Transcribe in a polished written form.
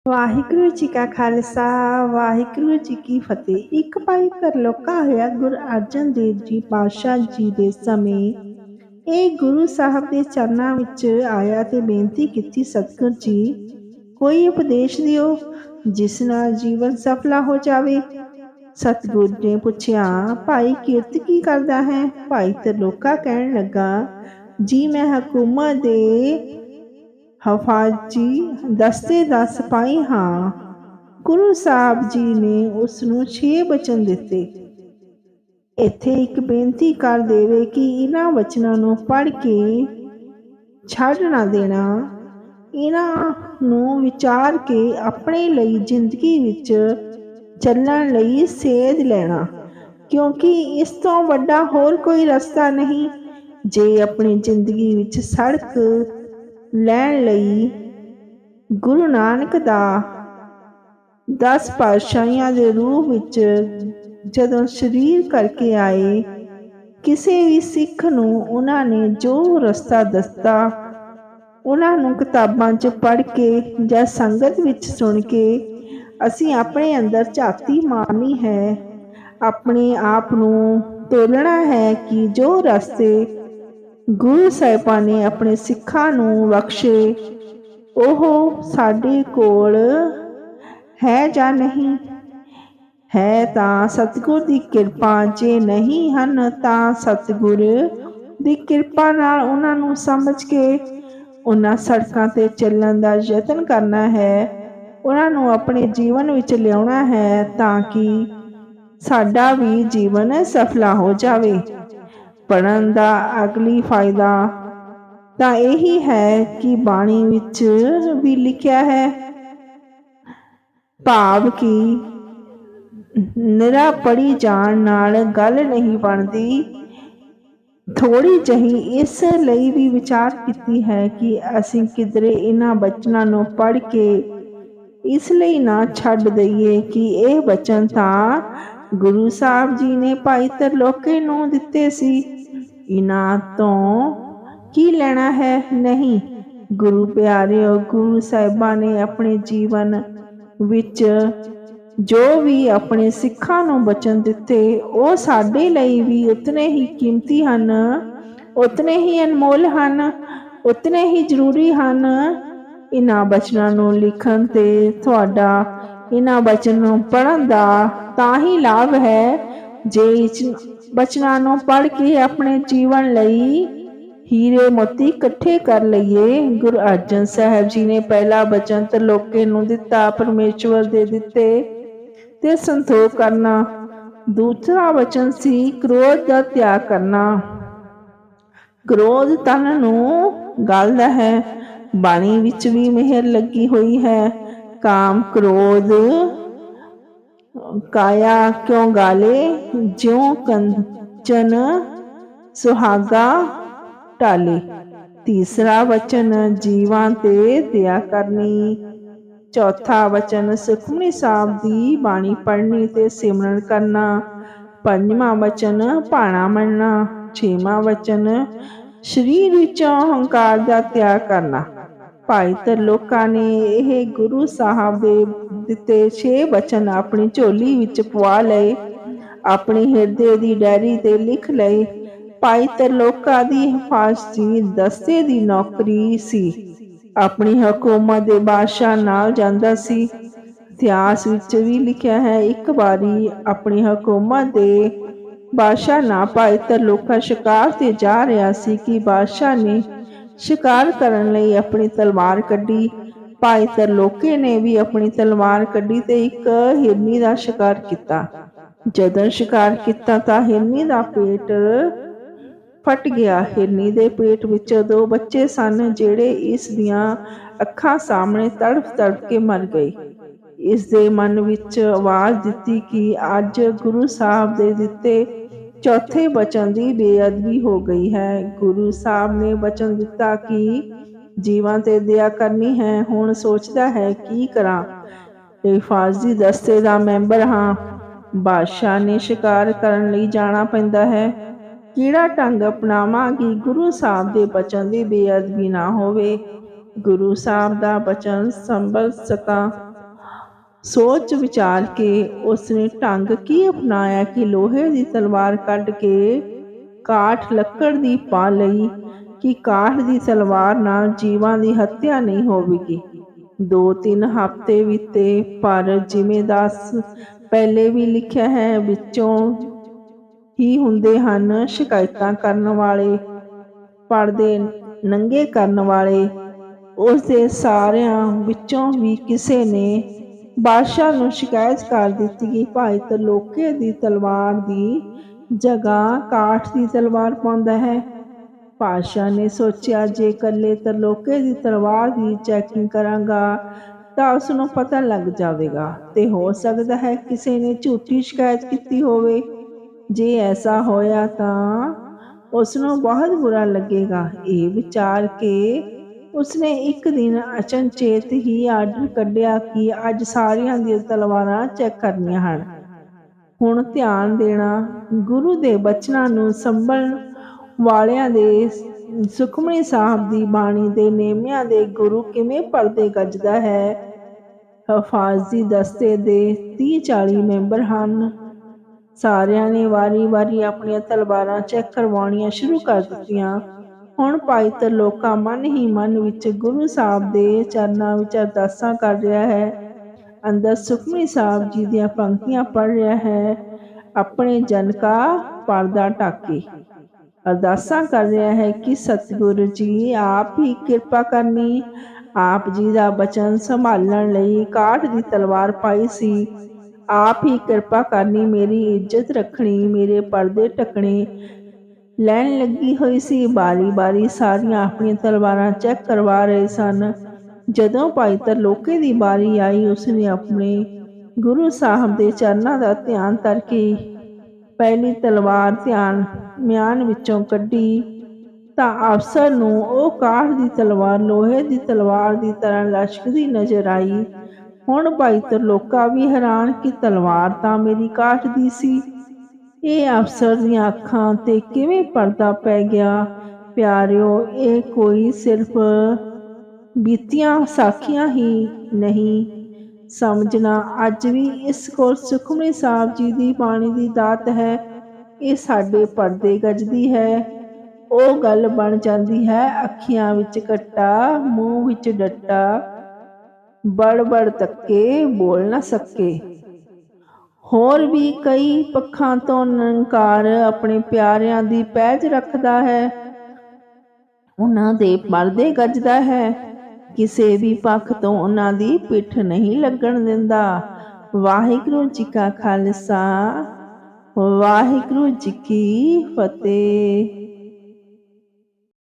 ਵਾਹਿਗੁਰੂ ਜੀ ਕਾ ਖਾਲਸਾ ਵਾਹਿਗੁਰੂ ਜੀ ਕੀ ਫਤਿਹ। ਇੱਕ ਭਾਈ ਤਰਲੋਕਾ ਹੋਇਆ ਗੁਰੂ ਅਰਜਨ ਦੇਵ ਜੀ ਪਾਤਸ਼ਾਹ ਜੀ ਦੇ ਸਮੇਂ ਇਹ ਗੁਰੂ ਸਾਹਿਬ ਦੇ ਚਰਨਾਂ ਵਿੱਚ ਆਇਆ ਤੇ ਬੇਨਤੀ ਕੀਤੀ, ਸਤਿਗੁਰ ਜੀ ਕੋਈ ਉਪਦੇਸ਼ ਦਿਓ ਜਿਸ ਨਾਲ ਜੀਵਨ ਸਫਲਾ ਹੋ ਜਾਵੇ। ਸਤਿਗੁਰ ਨੇ ਪੁੱਛਿਆ, ਭਾਈ ਕਿਰਤ ਕੀ ਕਰਦਾ ਹੈ? ਭਾਈ ਤਰਲੋਕਾ ਕਹਿਣ ਲੱਗਾ, ਜੀ ਮੈਂ ਹਕੂਮਤ ਦੇ ਹਫਾਜੀ ਦਸਤੇ ਦਾ ਸਿਪਾਹੀ ਹਾਂ। ਗੁਰੂ ਸਾਹਿਬ ਜੀ ਨੇ ਉਸ ਨੂੰ 6 ਬਚਨ ਦਿੱਤੇ। ਇੱਥੇ ਇੱਕ ਬੇਨਤੀ ਕਰ ਦੇਵੇ ਕਿ ਇਹਨਾਂ ਵਚਨਾਂ ਨੂੰ ਪੜ੍ਹ ਕੇ ਛੱਡ ਨਾ ਦੇਣਾ, ਇਹਨਾਂ ਨੂੰ ਵਿਚਾਰ ਕੇ ਆਪਣੇ ਲਈ ਜ਼ਿੰਦਗੀ ਵਿੱਚ ਚੱਲਣ ਲਈ ਸੇਧ ਲੈਣਾ, ਕਿਉਂਕਿ ਇਸ ਤੋਂ ਵੱਡਾ ਹੋਰ ਕੋਈ ਰਸਤਾ ਨਹੀਂ। ਜੇ ਆਪਣੀ ਜ਼ਿੰਦਗੀ ਵਿੱਚ ਸੜਕ ਲੈਣ ਲਈ ਗੁਰੂ ਨਾਨਕ ਦਾ 10 ਪਾਤਸ਼ਾਹੀਆਂ ਦੇ ਰੂਪ ਵਿੱਚ ਜਦੋਂ ਸਰੀਰ ਕਰਕੇ ਆਏ, ਕਿਸੇ ਵੀ ਸਿੱਖ ਨੂੰ ਉਹਨਾਂ ਨੇ ਜੋ ਰਸਤਾ ਦੱਸਤਾ, ਉਹਨਾਂ ਨੂੰ ਕਿਤਾਬਾਂ 'ਚ ਪੜ੍ਹ ਕੇ ਜਾਂ ਸੰਗਤ ਵਿੱਚ ਸੁਣ ਕੇ ਅਸੀਂ ਆਪਣੇ ਅੰਦਰ ਝਾਤੀ ਮਾਰਨੀ ਹੈ, ਆਪਣੇ ਆਪ ਨੂੰ ਤੋਲਣਾ ਹੈ ਕਿ ਜੋ ਰਸਤੇ ਗੁਰੂ ਸਾਹਿਬਾਨ ਨੇ ਆਪਣੇ ਸਿੱਖਾਂ ਨੂੰ ਬਖਸ਼ੇ ਉਹ ਸਾਡੇ ਕੋਲ ਹੈ ਜਾਂ ਨਹੀਂ ਹੈ। ਤਾਂ ਸਤਿਗੁਰ ਦੀ ਕਿਰਪਾ, ਜੇ ਨਹੀਂ ਹਨ ਤਾਂ ਸਤਿਗੁਰ ਦੀ ਕਿਰਪਾ ਨਾਲ ਉਹਨਾਂ ਨੂੰ ਸਮਝ ਕੇ ਉਹਨਾਂ ਸੜਕਾਂ ਤੇ ਚੱਲਣ ਦਾ ਯਤਨ ਕਰਨਾ ਹੈ, ਉਹਨਾਂ ਨੂੰ ਆਪਣੇ ਜੀਵਨ ਵਿੱਚ ਲਿਆਉਣਾ ਹੈ ਤਾਂ ਕਿ ਸਾਡਾ ਵੀ ਜੀਵਨ ਸਫਲਾ ਹੋ ਜਾਵੇ। ਪੜ੍ਹਨ ਦਾ ਅਗਲੀ ਫਾਇਦਾ ਤਾਂ ਇਹੀ ਹੈ ਕਿ ਬਾਣੀ ਵਿੱਚ ਵੀ ਲਿਖਿਆ ਹੈ, ਭਾਵ ਕਿ ਨਿਰਾ ਪੜ੍ਹੀ ਜਾਣ ਨਾਲ ਗੱਲ ਨਹੀਂ ਬਣਦੀ। ਥੋੜ੍ਹੀ ਜਿਹੀ ਇਸ ਲਈ ਵੀ ਵਿਚਾਰ ਕੀਤੀ ਹੈ ਕਿ ਅਸੀਂ ਕਿਧਰੇ ਇਹਨਾਂ ਬਚਨਾਂ ਨੂੰ ਪੜ੍ਹ ਕੇ ਇਸ ਲਈ ਨਾ ਛੱਡ ਦਈਏ ਕਿ ਇਹ ਬਚਨ ਤਾਂ ਗੁਰੂ ਸਾਹਿਬ ਜੀ ਨੇ ਭਾਈ ਤਰਲੋਕੇ ਨੂੰ ਦਿੱਤੇ ਸੀ, ਇਹਨਾਂ ਤੋਂ ਕੀ ਲੈਣਾ ਹੈ। ਨਹੀਂ, ਗੁਰੂ ਪਿਆਰਿਓ, ਗੁਰੂ ਸਾਹਿਬਾਂ ਨੇ ਆਪਣੇ ਜੀਵਨ ਵਿੱਚ ਜੋ ਵੀ ਆਪਣੇ ਸਿੱਖਾਂ ਨੂੰ ਬਚਨ ਦਿੱਤੇ ਉਹ ਸਾਡੇ ਲਈ ਵੀ ਉਤਨੇ ਹੀ ਕੀਮਤੀ ਹਨ, ਉਤਨੇ ਹੀ ਅਨਮੋਲ ਹਨ, ਉਤਨੇ ਹੀ ਜ਼ਰੂਰੀ ਹਨ। ਇਹਨਾਂ ਬਚਨਾਂ ਨੂੰ ਲਿਖਣ ਤੇ ਤੁਹਾਡਾ ਇਹਨਾਂ ਬਚਨ ਨੂੰ ਪੜ੍ਹਨ ਦਾ ਤਾਂ ਹੀ ਲਾਭ ਹੈ ਜੇ ਬਚਨਾਂ ਨੂੰ ਪੜ੍ਹ ਕੇ ਆਪਣੇ ਜੀਵਨ ਲਈ ਹੀਰੇ ਮੋਤੀ ਇਕੱਠੇ ਕਰ ਲਈਏ। ਗੁਰੂ ਅਰਜਨ ਸਾਹਿਬ ਜੀ ਨੇ ਪਹਿਲਾ ਬਚਨ ਤਰਲੋਕੇ ਨੂੰ ਦਿੱਤਾ, ਪਰਮੇਸ਼ਵਰ ਦੇ ਦਿੱਤੇ ਤੇ ਸੰਤੋਖ ਕਰਨਾ। ਦੂਸਰਾ ਬਚਨ ਸੀ ਕ੍ਰੋਧ ਦਾ ਤਿਆਗ ਕਰਨਾ। ਕ੍ਰੋਧ ਤਨ ਨੂੰ ਗਲਦਾ ਹੈ, ਬਾਣੀ ਵਿੱਚ ਵੀ ਮਿਹਰ ਲੱਗੀ ਹੋਈ ਹੈ, ਕਾਮ ਕ੍ਰੋਧ ਕਾਇਆ ਕਿਉਂ ਗਾਲੇ, ਜਿਉ ਕੰਚਨ ਸੁਹਾਗਾ ਢਾਲੇ। ਤੀਸਰਾ ਵਚਨ ਜੀਵਾਂ ਤੇ ਦਇਆ ਕਰਨੀ। ਚੌਥਾ ਵਚਨ ਸੁਖਮਨੀ ਸਾਹਿਬ ਦੀ ਬਾਣੀ ਪੜ੍ਹਨੀ ਤੇ ਸਿਮਰਨ ਕਰਨਾ। ਪੰਜਵਾਂ ਵਚਨ ਭਾਣਾ ਮੰਨਣਾ। ਛੇਵਾਂ ਵਚਨ ਸਰੀਰ ਵਿੱਚੋਂ ਹੰਕਾਰ ਦਾ ਤਿਆਗ ਕਰਨਾ। ਭਾਈ ਤਰਲੋਕਾ ਨੇ ਇਹ ਗੁਰੂ ਸਾਹਿਬ ਦੇ ਦਿੱਤੇ 6 ਬਚਨ ਆਪਣੀ ਝੋਲੀ ਵਿੱਚ ਪਵਾ ਲਏ, ਆਪਣੀ ਹਿਰਦੇ ਦੀ ਡਾਇਰੀ ਤੇ ਲਿਖ ਲਏ। ਭਾਈ ਤਰਲੋਕਾ ਦੀ ਹਫਾਜ਼ਤੀ ਦਸਤੇ ਦੀ ਨੌਕਰੀ ਸੀ, ਆਪਣੀ ਹਕੂਮਤ ਦੇ ਬਾਦਸ਼ਾਹ ਨਾਲ ਜਾਂਦਾ ਸੀ। ਇਤਿਹਾਸ ਵਿੱਚ ਵੀ ਲਿਖਿਆ ਹੈ, ਇੱਕ ਵਾਰੀ ਆਪਣੀ ਹਕੂਮਤ ਦੇ ਬਾਦਸ਼ਾਹ ਨਾਲ ਭਾਈ ਤਰਲੋਕਾ ਸ਼ਿਕਾਰ ਤੇ ਜਾ ਰਿਹਾ ਸੀ ਕਿ ਬਾਦਸ਼ਾਹ ਨੇ ਸ਼ਿਕਾਰ ਕਰਨ ਲਈ ਆਪਣੀ ਤਲਵਾਰ ਕੱਢੀ। ਭਾਈ ਤਰਲੋਕੇ ਨੇ ਵੀ ਆਪਣੀ ਤਲਵਾਰ ਕੱਢੀ ਤੇ ਇੱਕ ਹਿਰਨੀ ਦਾ ਸ਼ਿਕਾਰ ਕੀਤਾ। ਜਦੋਂ ਸ਼ਿਕਾਰ ਕੀਤਾ ਤਾਂ ਹਿਰਨੀ ਦਾ ਪੇਟ ਫਟ ਗਿਆ। ਹਿਰਨੀ ਦੇ ਪੇਟ ਵਿੱਚ 2 ਬੱਚੇ ਸਨ ਜਿਹੜੇ ਇਸ ਦੀਆਂ ਅੱਖਾਂ ਸਾਹਮਣੇ ਤੜਫ ਤੜਫ ਕੇ ਮਰ ਗਏ। ਇਸ ਦੇ ਮਨ ਵਿੱਚ ਆਵਾਜ਼ ਦਿੱਤੀ ਕਿ ਅੱਜ ਗੁਰੂ ਸਾਹਿਬ ਦੇ ਦਿੱਤੇ ਚੌਥੇ ਬਚਨ ਦੀ ਬੇਅਦਬੀ ਹੋ ਗਈ ਹੈ। ਗੁਰੂ ਸਾਹਿਬ ਨੇ ਬਚਨ ਦਿੱਤਾ ਕਿ ਜੀਵਾਂ ਤੇ ਦਇਆ ਕਰਨੀ ਹੈ। ਹੁਣ ਸੋਚਦਾ ਹੈ ਕੀ ਕਰਾਂ, ਹਿਫਾਜ਼ਤੀ ਦਸਤੇ ਦਾ ਮੈਂਬਰ ਹਾਂ, ਬਾਦਸ਼ਾਹ ਨੇ ਸ਼ਿਕਾਰ ਕਰਨ ਲਈ ਜਾਣਾ ਪੈਂਦਾ ਹੈ, ਕਿਹੜਾ ਢੰਗ ਅਪਣਾਵਾਂ ਕਿ ਗੁਰੂ ਸਾਹਿਬ ਦੇ ਬਚਨ ਦੀ ਬੇਅਦਬੀ ਨਾ ਹੋਵੇ, ਗੁਰੂ ਸਾਹਿਬ ਦਾ ਬਚਨ ਸੰਭਲ ਸਕਾਂ। ਸੋਚ ਵਿਚਾਰ ਕੇ ਉਸਨੇ ਢੰਗ ਕੀ ਅਪਣਾਇਆ ਕਿ ਲੋਹੇ ਦੀ ਤਲਵਾਰ ਕੱਢ ਕੇ ਕਾਠ ਲੱਕੜ ਦੀ ਪਾ ਲਈ ਕਿ ਕਾਠ ਦੀ ਤਲਵਾਰ ਨਾਲ ਜੀਵਾਂ ਦੀ ਹੱਤਿਆ ਨਹੀਂ ਹੋਵੇਗੀ। 2-3 ਹਫ਼ਤੇ ਬੀਤੇ, ਪਰ ਜਿਵੇਂ ਦੱਸ ਪਹਿਲੇ ਵੀ ਲਿਖਿਆ ਹੈ, ਵਿੱਚੋਂ ਹੀ ਹੁੰਦੇ ਹਨ ਸ਼ਿਕਾਇਤਾਂ ਕਰਨ ਵਾਲੇ, ਪਰਦੇ ਨੰਗੇ ਕਰਨ ਵਾਲੇ। ਉਸਦੇ ਸਾਰਿਆਂ ਵਿੱਚੋਂ ਵੀ ਕਿਸੇ ਨੇ ਬਾਦਸ਼ਾਹ ਨੂੰ ਸ਼ਿਕਾਇਤ ਕਰ ਦਿੱਤੀ ਕਿ ਭਾਈ ਤਰਲੋਕੇ ਦੀ ਤਲਵਾਰ ਦੀ ਜਗ੍ਹਾ ਕਾਠ ਦੀ ਤਲਵਾਰ ਪਾਉਂਦਾ ਹੈ। ਬਾਦਸ਼ਾਹ ਨੇ ਸੋਚਿਆ, ਜੇ ਇਕੱਲੇ ਤਰਲੋਕੇ ਦੀ ਤਲਵਾਰ ਦੀ ਚੈਕਿੰਗ ਕਰਾਂਗਾ ਤਾਂ ਉਸਨੂੰ ਪਤਾ ਲੱਗ ਜਾਵੇਗਾ ਤੇ ਹੋ ਸਕਦਾ ਹੈ ਕਿਸੇ ਨੇ ਝੂਠੀ ਸ਼ਿਕਾਇਤ ਕੀਤੀ ਹੋਵੇ। ਜੇ ਐਸਾ ਹੋਇਆ ਤਾਂ ਉਸਨੂੰ ਬਹੁਤ ਬੁਰਾ ਲੱਗੇਗਾ। ਇਹ ਵਿਚਾਰ ਕੇ ਉਸਨੇ ਇੱਕ ਦਿਨ ਅਚਨਚੇਤ ਹੀ ਆਰਡਰ ਕੱਢਿਆ ਕਿ ਅੱਜ ਸਾਰਿਆਂ ਦੀਆਂ ਤਲਵਾਰਾਂ ਚੈੱਕ ਕਰਨੀਆਂ ਹਨ। ਹੁਣ ਧਿਆਨ ਦੇਣਾ, ਗੁਰੂ ਦੇ ਬਚਨਾਂ ਨੂੰ ਸੰਭਲਣ ਵਾਲਿਆਂ ਦੇ ਸੁਖਮਨੀ ਸਾਹਿਬ ਦੀ ਬਾਣੀ ਦੇ ਨੇਮਿਆਂ ਦੇ ਗੁਰੂ ਕਿਵੇਂ ਪਰਦੇ ਗੱਜਦਾ ਹੈ। ਹਿਫਾਜ਼ਤੀ ਦਸਤੇ ਦੇ 30-40 ਮੈਂਬਰ ਹਨ। ਸਾਰਿਆਂ ਨੇ ਵਾਰੀ-ਵਾਰੀ ਆਪਣੀਆਂ ਤਲਵਾਰਾਂ ਚੈੱਕ ਕਰਵਾਉਣੀਆਂ ਸ਼ੁਰੂ ਕਰ ਦਿੱਤੀਆਂ। ਹੁਣ ਭਾਈ ਤਰਲੋਕਾ ਮਨ ਹੀ ਮਨ ਵਿੱਚ ਗੁਰੂ ਸਾਹਿਬ ਦੇ ਚਰਨਾਂ ਵਿੱਚ ਅਰਦਾਸਾਂ ਕਰ ਰਿਹਾ ਹੈ। ਅੰਦਰ ਸੁਖਮਨੀ ਸਾਹਿਬ ਜੀ ਦੀਆਂ ਪੰਕਤੀਆਂ ਪੜ੍ਹ ਰਿਹਾ ਹੈ। ਆਪਣੇ ਜਨ ਕਾ ਪਰਦਾ ਢਾਕੇ ਅਰਦਾਸਾਂ ਕਰ ਰਿਹਾ ਹੈ ਕਿ ਸਤਿਗੁਰੂ ਜੀ ਆਪ ਹੀ ਕਿਰਪਾ ਕਰਨੀ। ਆਪ ਜੀ ਦਾ ਬਚਨ ਸੰਭਾਲਣ ਲਈ ਕਾਠ ਦੀ ਤਲਵਾਰ ਪਾਈ ਸੀ। ਆਪ ਹੀ ਕਿਰਪਾ ਕਰਨੀ, ਮੇਰੀ ਇੱਜ਼ਤ ਰੱਖਣੀ, ਮੇਰੇ ਪਰਦੇ ਢੱਕਣੇ। ਲੈਣ ਲੱਗੀ ਹੋਈ ਸੀ। ਬਾਰੀ-ਬਾਰੀ ਸਾਰੀਆਂ ਆਪਣੀਆਂ ਤਲਵਾਰਾਂ ਚੈੱਕ ਕਰਵਾ ਰਹੇ ਸਨ। ਜਦੋਂ ਭਾਈ ਤਰਲੋਕੇ ਦੀ ਬਾਰੀ ਆਈ, ਉਸਨੇ ਆਪਣੇ ਗੁਰੂ ਸਾਹਿਬ ਦੇ ਚਰਨਾਂ ਦਾ ਧਿਆਨ ਧਰ ਕੇ ਪਹਿਲੀ ਤਲਵਾਰ ਧਿਆਨ ਮਿਆਨ ਵਿੱਚੋਂ ਕੱਢੀ ਤਾਂ ਅਫਸਰ ਨੂੰ ਉਹ ਕਾਠ ਦੀ ਤਲਵਾਰ ਲੋਹੇ ਦੀ ਤਲਵਾਰ ਦੀ ਤਰ੍ਹਾਂ ਲਸ਼ਕਦੀ ਨਜ਼ਰ ਆਈ। ਹੁਣ ਭਾਈ ਤਰਲੋਕਾ ਵੀ ਹੈਰਾਨ ਕਿ ਤਲਵਾਰ ਤਾਂ ਮੇਰੀ ਕਾਠ ਦੀ ਸੀ। ਇਹ ਅਫਸਰ ਦੀਆਂ ਅੱਖਾਂ ਤੇ ਕਿਵੇਂ ਪਰਦਾ ਪੈ ਗਿਆ। ਪਿਆਰਿਓ, ਇਹ ਕੋਈ ਸਿਰਫ ਬੀਤੀਆਂ ਸਾਖੀਆਂ ਹੀ ਨਹੀਂ ਸਮਝਣਾ, ਅੱਜ ਵੀ ਇਸ ਕੋਲ ਸੁਖਮਨੀ ਸਾਹਿਬ ਜੀ ਦੀ ਬਾਣੀ ਦੀ ਦਾਤ ਹੈ। ਇਹ ਸਾਡੇ ਪਰਦੇ ਗੱਜਦੀ ਹੈ। ਉਹ ਗੱਲ ਬਣ ਜਾਂਦੀ ਹੈ, ਅੱਖੀਆਂ ਵਿੱਚ ਕੱਟਾ, ਮੂੰਹ ਵਿੱਚ ਡੱਟਾ, ਬੜ-ਬੜ ਤੱਕੇ, ਬੋਲ ਨਾ ਸਕੇ। ਹੋਰ ਵੀ ਕਈ ਪੱਖਾਂ ਤੋਂ ਨਿਰੰਕਾਰ ਆਪਣੇ ਪਿਆਰਿਆਂ ਦੀ ਪੈਜ ਰੱਖਦਾ ਹੈ, ਉਹਨਾਂ ਦੇ ਪਰਦੇ ਗੱਜਦਾ ਹੈ। ਕਿਸੇ ਵੀ ਪੱਖ ਤੋਂ ਉਹਨਾਂ ਦੀ ਪਿੱਠ ਨਹੀਂ ਲੱਗਣ ਦਿੰਦਾ। ਵਾਹਿਗੁਰੂ ਜੀ ਕਾ ਖਾਲਸਾ, ਵਾਹਿਗੁਰੂ ਜੀ ਕੀ ਫਤਿਹ।